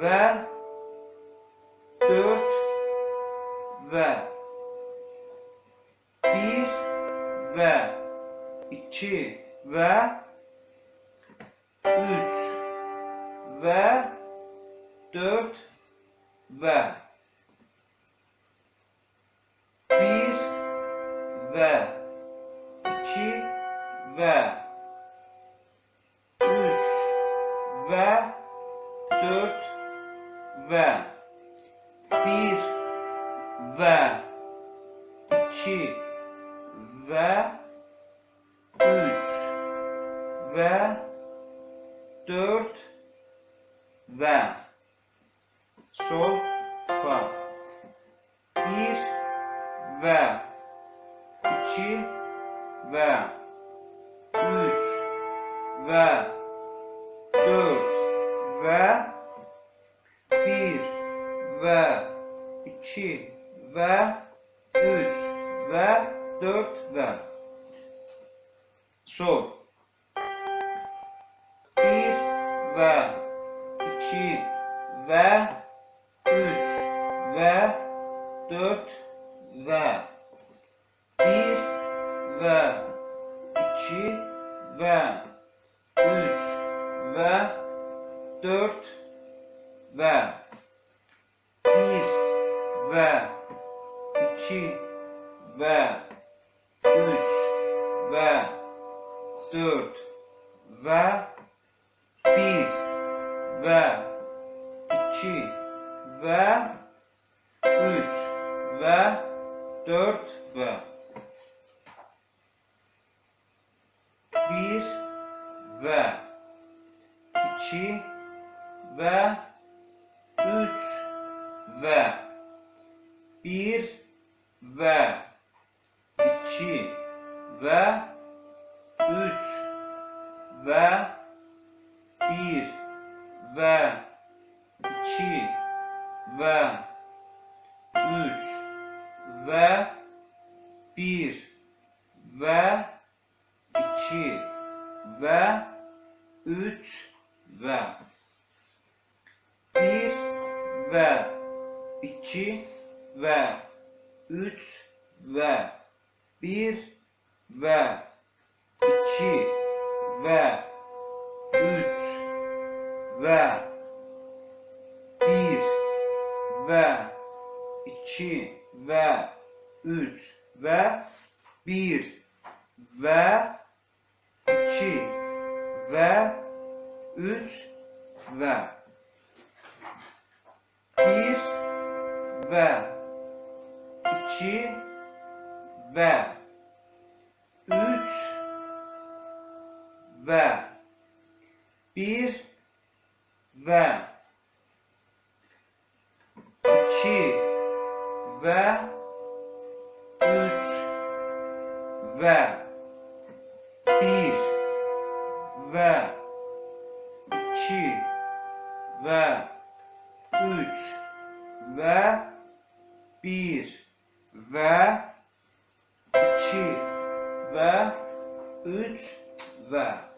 ve 4 ve 1 ve 2 ve 3 ve 4 ve 1 ve 2 ve 3 ve 4 ve 1 ve 2 ve 3 ve 4 ve sol fa 1 ve 2 ve 3 ve 4 ve 1 ve 2 ve 3 ve 4 ve sol 1 ve 2 ve 3 ve 4 ve 1 ve 2 ve 3 ve 4 ve 1 ve 2 ve 3 ve 4 ve 1 ve 2 ve 3 ve 4 ve 1 ve 2 ve 3 ve 1 ve 2 ve 3 ve 1 ve 2 ve 3 ve 1 ve 2 ve 3 ve 1 ve 2 ve 3 ve 1 ve 2 ve 3 ve 1 ve 2 ve 3 ve 1 ve 2 ve 3 ve 1 ve 2 ve 3 ve 1 ve 2 ve 3 ve 1 ve 2 ve 3 ve 1 ve 2 ve 3 ve